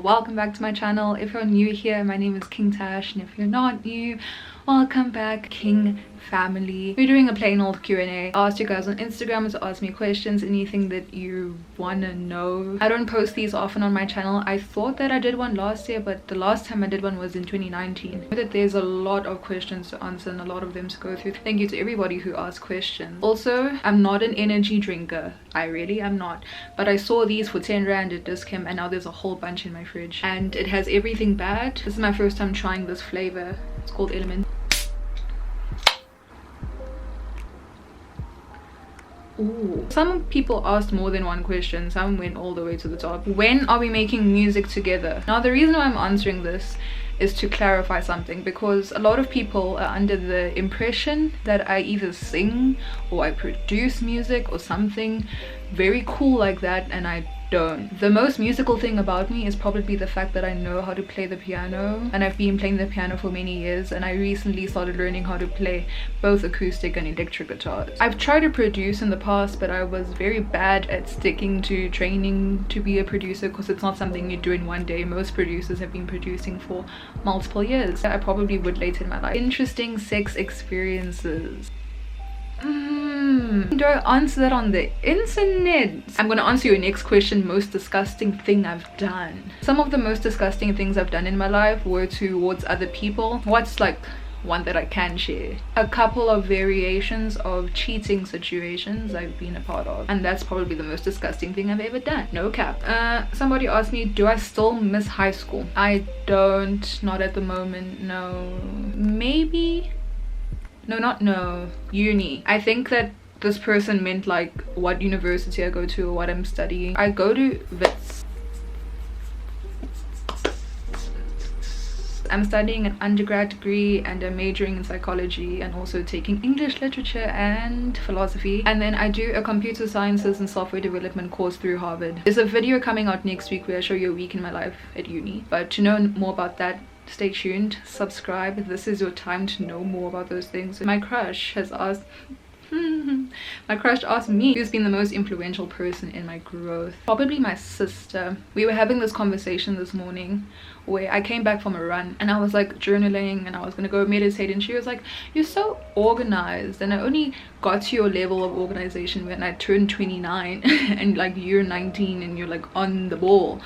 welcome back to my channel. If you're new here, my name is Kingtash, and if you're not new, welcome back, King family. We're doing a plain old Q&A. I asked you guys on Instagram to ask me questions, anything that you want to know. I don't post these often on my channel. I thought that I did one last year, but the last time I did one was in 2019. I know that there's a lot of questions to answer and a lot of them to go through. Thank you to everybody who asked questions. Also, I'm not an energy drinker. I really am not. But I saw these for 10 rand at Discount, and now there's a whole bunch in my fridge. And it has everything bad. This is my first time trying this flavor. It's called Element. Ooh. Some people asked more than one question. Some went all the way to the top. When are we making music together? Now, the reason why I'm answering this is to clarify something, because a lot of people are under the impression that I either sing or I produce music or something very cool like that, and I don't. The most musical thing about me is probably the fact that I know how to play the piano, and I've been playing the piano for many years, and I recently started learning how to play both acoustic and electric guitars. I've tried to produce in the past, but I was very bad at sticking to training to be a producer, because it's not something you do in one day. Most producers have been producing for multiple years. I probably would later in my life. Interesting sex experiences. Do I answer that on the internet? I'm gonna answer your next question. Most disgusting thing I've done. Some of the most disgusting things I've done in my life were towards other people. What's like one that I can share? A couple of variations of cheating situations I've been a part of, and that's probably the most disgusting thing I've ever done. No cap. Somebody asked me, do I still miss high school? I don't. Not at the moment. No. Maybe. No, uni. I think that this person meant like what university I go to or what I'm studying. I go to Wits. I'm studying an undergrad degree and I'm majoring in psychology and also taking English literature and philosophy, and then I do a computer sciences and software development course through Harvard. There's a video coming out next week where I show you a week in my life at uni, but to know more about that, stay tuned, subscribe. This is your time to know more about those things. My crush has asked me who's been the most influential person in my growth. Probably my sister. We were having this conversation this morning where I came back from a run and I was like journaling and I was gonna go meditate, and she was like, you're so organized, and I only got to your level of organization when I turned 29 and like you're 19 and you're like on the ball.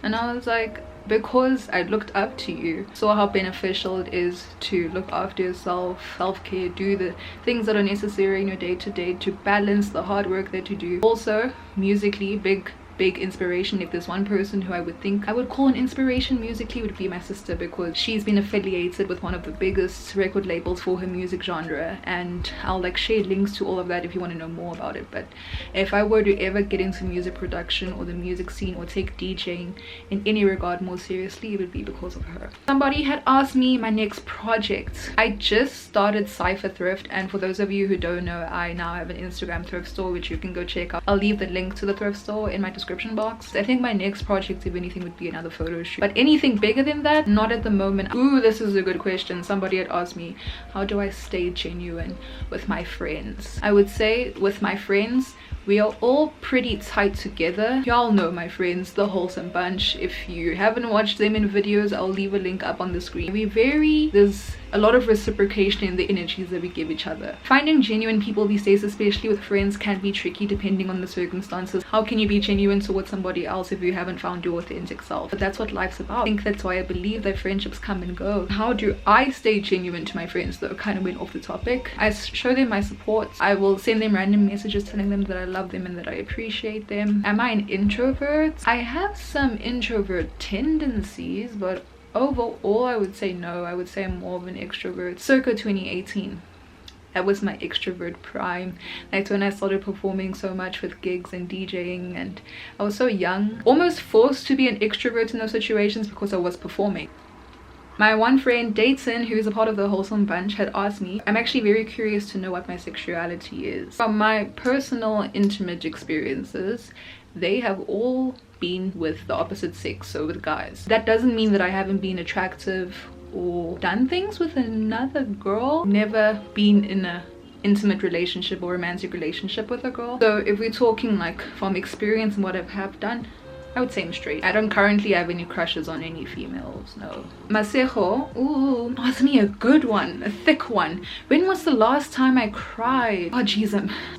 And I was like, because I looked up to you, saw how beneficial it is to look after yourself, self-care, do the things that are necessary in your day-to-day to balance the hard work that you do. Also, musically, big inspiration. If there's one person who I would think I would call an inspiration musically, would be my sister, because she's been affiliated with one of the biggest record labels for her music genre, and I'll like share links to all of that if you want to know more about it. But if I were to ever get into music production or the music scene or take DJing in any regard more seriously, it would be because of her. Somebody had asked me my next project. I just started Cypher Thrift, and for those of you who don't know, I now have an Instagram thrift store which you can go check out. I'll leave the link to the thrift store in my description box. I think my next project, if anything, would be another photo shoot, but anything bigger than that, not at the moment. Ooh, this is a good question. Somebody had asked me, how do I stay genuine with my friends? I would say with my friends, we are all pretty tight together. Y'all know my friends, the wholesome bunch. If you haven't watched them in videos, I'll leave a link up on the screen. There's a lot of reciprocation in the energies that we give each other. Finding genuine people these days, especially with friends, can be tricky depending on the circumstances. How can you be genuine towards somebody else if you haven't found your authentic self? But that's what life's about. I think that's why I believe that friendships come and go. How do I stay genuine to my friends though? Kind of went off the topic. I show them my support. I will send them random messages telling them that I love them and that I appreciate them. Am I an introvert? I have some introvert tendencies, but overall I would say no. I would say I'm more of an extrovert. Circa 2018, that was my extrovert prime. That's when I started performing so much with gigs and DJing, and I was so young, almost forced to be an extrovert in those situations because I was performing. My one friend Dayton, who is a part of the wholesome bunch, had asked me, I'm actually very curious to know what my sexuality is. From my personal intimate experiences, they have all been with the opposite sex, so with guys. That doesn't mean that I haven't been attractive or done things with another girl. Never been in a intimate relationship or romantic relationship with a girl. So if we're talking like from experience and what I have done, I would say I'm straight. I don't currently have any crushes on any females, no. Masejo, ooh, ask me a good one, a thick one. When was the last time I cried? Oh jeez,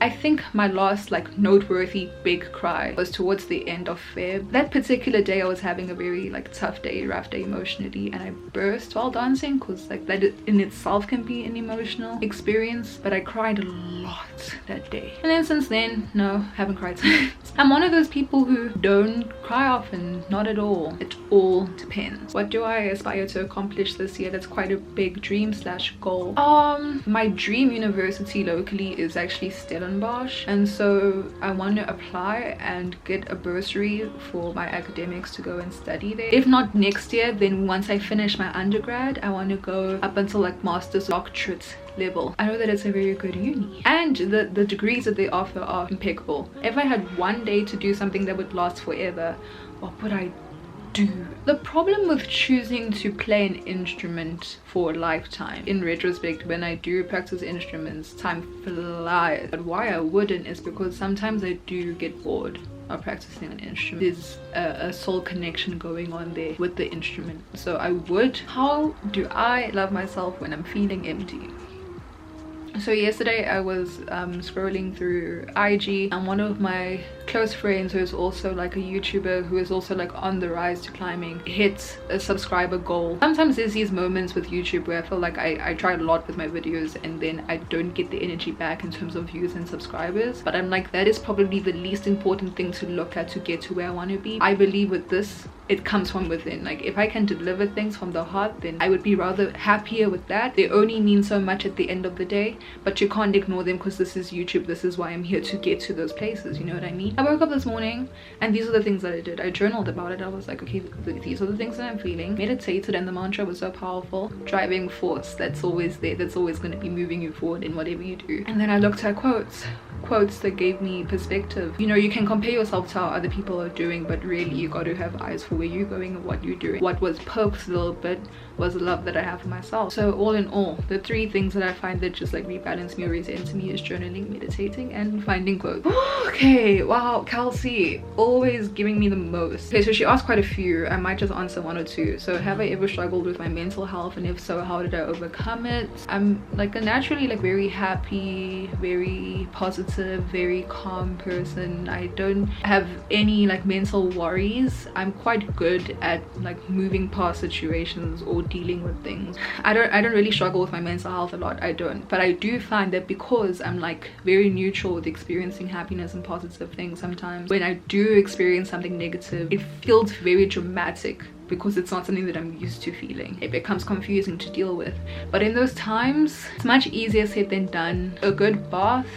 I think my last like noteworthy big cry was towards the end of Feb. That particular day I was having a very like tough day, rough day emotionally, and I burst while dancing, because like that in itself can be an emotional experience, but I cried a lot that day. And then since then, no, haven't cried since. I'm one of those people who don't cry often, not at all. It all depends. What do I aspire to accomplish this year? That's quite a big dream slash goal. My dream university locally is actually Stellenbosch, and so I want to apply and get a bursary for my academics to go and study there. If not next year, then once I finish my undergrad, I want to go up until like master's, doctorate level. I know that it's a very good uni, and the degrees that they offer are impeccable. If I had one day to do something that would last forever, what would I do? The problem with choosing to play an instrument for a lifetime, in retrospect, when I do practice instruments, time flies. But why I wouldn't is because sometimes I do get bored of practicing an instrument. There's a soul connection going on there with the instrument. So I would. How do I love myself when I'm feeling empty? So yesterday I was scrolling through IG, and one of my close friends, who is also like a YouTuber, who is also like on the rise to climbing, hit a subscriber goal. Sometimes there's these moments with YouTube where I feel like I try a lot with my videos and then I don't get the energy back in terms of views and subscribers, but I'm like, that is probably the least important thing to look at to get to where I want to be. I believe with this, it comes from within. Like if I can deliver things from the heart, then I would be rather happier with that. They only mean so much at the end of the day, but you can't ignore them because this is YouTube. This is why I'm here, to get to those places, you know what I mean? I woke up this morning and these are the things that I did. I journaled about it. I was like, okay, these are the things that I'm feeling. Meditated, and the mantra was so powerful. Driving force, that's always there, that's always going to be moving you forward in whatever you do. And then I looked at quotes that gave me perspective. You know, you can compare yourself to how other people are doing, but really you got to have eyes for where you're going and what you're doing. What was poked a little bit was the love that I have for myself. So all in all, the three things that I find that just like rebalance me or recenter me is journaling, meditating, and finding quotes. Okay, wow, Kelsey, always giving me the most. Okay, so she asked quite a few. I might just answer one or two. So have I ever struggled with my mental health, and if so, how did I overcome it? I'm like a naturally like very happy, very positive, very calm person. I don't have any like mental worries. I'm quite good at like moving past situations or dealing with things. I don't really struggle with my mental health a lot. I don't, but I do find that because I'm like very neutral with experiencing happiness and positive things, sometimes when I do experience something negative, it feels very dramatic because it's not something that I'm used to feeling. It becomes confusing to deal with. But in those times, it's much easier said than done. A good bath,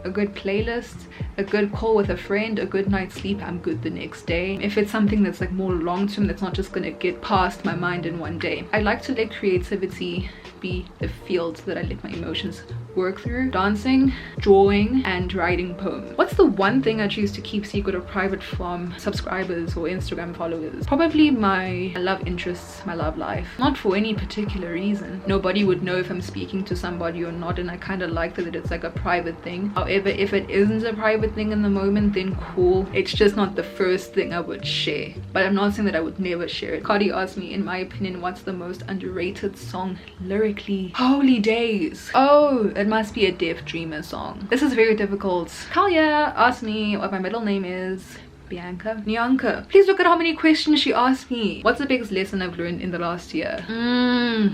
a good playlist, a good call with a friend, a good night's sleep, I'm good the next day. If it's something that's like more long-term, that's not just gonna get past my mind in one day. I like to let creativity be the field that I let my emotions work through. Dancing, drawing, and writing poems. What's the one thing I choose to keep secret or private from subscribers or Instagram followers? Probably my love interests, my love life. Not for any particular reason. Nobody would know if I'm speaking to somebody or not, and I kind of like that it's like a private thing. However, if it isn't a private thing in the moment, then cool. It's just not the first thing I would share. But I'm not saying that I would never share it. Cardi asked me, in my opinion, what's the most underrated song lyrically? Holy days. Oh, it must be a Deaf Dreamer song. This is very difficult. Kalia asked me what my middle name is. Bianca. Nyanka. Please look at how many questions she asked me. What's the biggest lesson I've learned in the last year?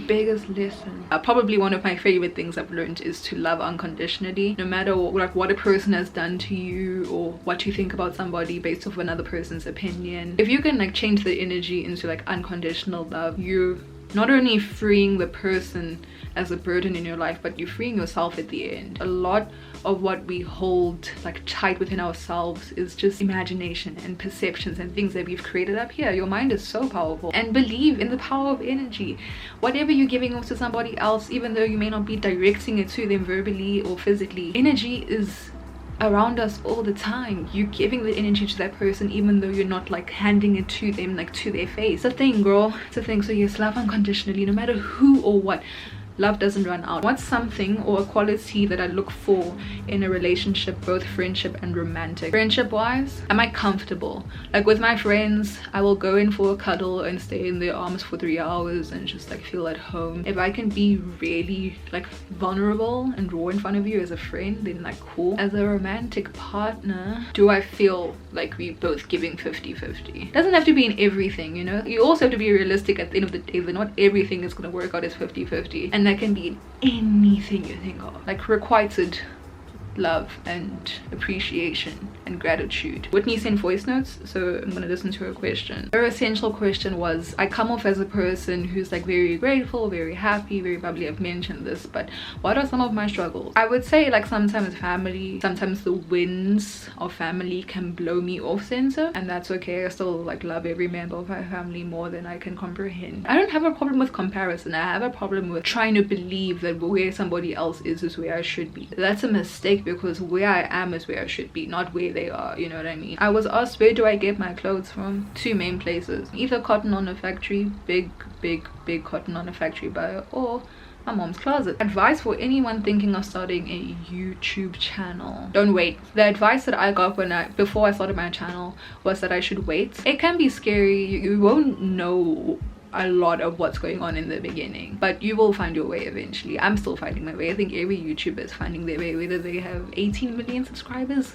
Biggest lesson. Probably one of my favorite things I've learned is to love unconditionally. No matter what a person has done to you or what you think about somebody based off another person's opinion. If you can like change the energy into like unconditional love, you're not only freeing the person as a burden in your life, but you're freeing yourself at the end. A lot of what we hold like tight within ourselves is just imagination and perceptions and things that we've created up here. Your mind is so powerful, and believe in the power of energy. Whatever you're giving off to somebody else, even though you may not be directing it to them verbally or physically, energy is around us all the time. You're giving the energy to that person even though you're not like handing it to them like to their face. It's a thing, girl. It's a thing. So yes, love unconditionally, no matter who or what. love doesn't run out. What's something or a quality that I look for in a relationship, both friendship and romantic? Friendship wise, am I comfortable? Like with my friends, I will go in for a cuddle and stay in their arms for 3 hours and just like feel at home. If I can be really like vulnerable and raw in front of you as a friend, then like cool. As a romantic partner, do I feel like we both giving 50-50? Doesn't have to be in everything, you know. You also have to be realistic at the end of the day that not everything is going to work out as 50-50, and that can be in anything you think of, like requited love and appreciation and gratitude. Whitney sent voice notes, so I'm gonna listen to her question. Her essential question was, I come off as a person who's like very grateful, very happy, very bubbly. I've mentioned this, but what are some of my struggles? I would say like sometimes family, sometimes the wins of family can blow me off center, and that's okay. I still like love every member of my family more than I can comprehend. I don't have a problem with comparison. I have a problem with trying to believe that where somebody else is where I should be. That's a mistake, because where I am is where I should be, not where they are, you know what I mean? I was asked, where do I get my clothes from? 2 main places: either Cotton On a Factory, big Cotton On a Factory buyer, or my mom's closet. Advice for anyone thinking of starting a YouTube channel: don't wait. The advice that I got before I started my channel was that I should wait. It can be scary. You won't know a lot of what's going on in the beginning, but you will find your way eventually. I'm still finding my way. I think every YouTuber is finding their way, whether they have 18 million subscribers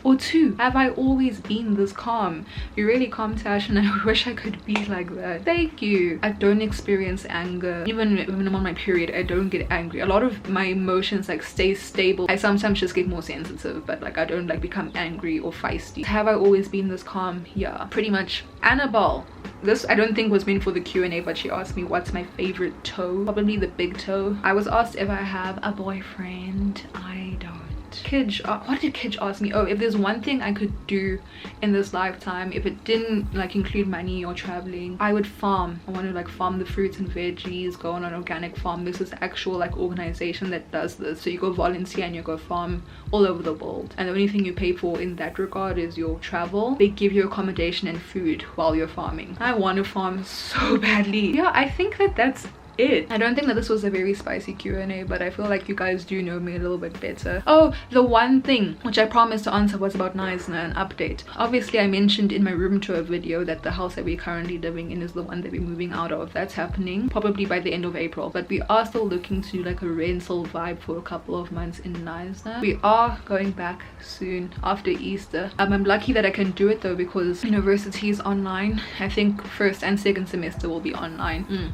or 2. Have I always been this calm? You're really calm, Tash, and I wish I could be like that. Thank you. I don't experience anger. Even when I'm on my period, I don't get angry. A lot of my emotions like stay stable. I sometimes just get more sensitive, but like I don't like become angry or feisty. Have I always been this calm? Yeah, pretty much. Annabelle, this I don't think was meant for the Q&A, but she asked me what's my favorite toe. Probably the big toe. I was asked if I have a boyfriend. I don't. Kidge, what did Kidge ask me? Oh, if there's one thing I could do in this lifetime, if it didn't like include money or traveling, I would farm. I want to like farm the fruits and veggies, go on an organic farm. This is actual like organization that does this, so you go volunteer and you go farm all over the world, and the only thing you pay for in that regard is your travel. They give you accommodation and food while you're farming. I want to farm so badly. Yeah, I think that's it. I don't think that this was a very spicy Q&A, but I feel like you guys do know me a little bit better. Oh, the one thing which I promised to answer was about Neisner, an update. Obviously, I mentioned in my room tour video that the house that we're currently living in is the one that we're moving out of. That's happening probably by the end of April, but we are still looking to do like a rental vibe for a couple of months in Neisner. We are going back soon after Easter. I'm lucky that I can do it though, because university is online. I think first and second semester will be online.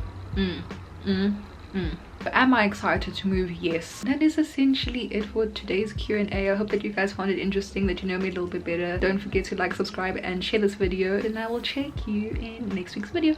But am I excited to move? Yes. That is essentially it for today's Q&A. I hope that you guys found it interesting, that you know me a little bit better. Don't forget to like, subscribe and share this video, and I will check you in next week's video.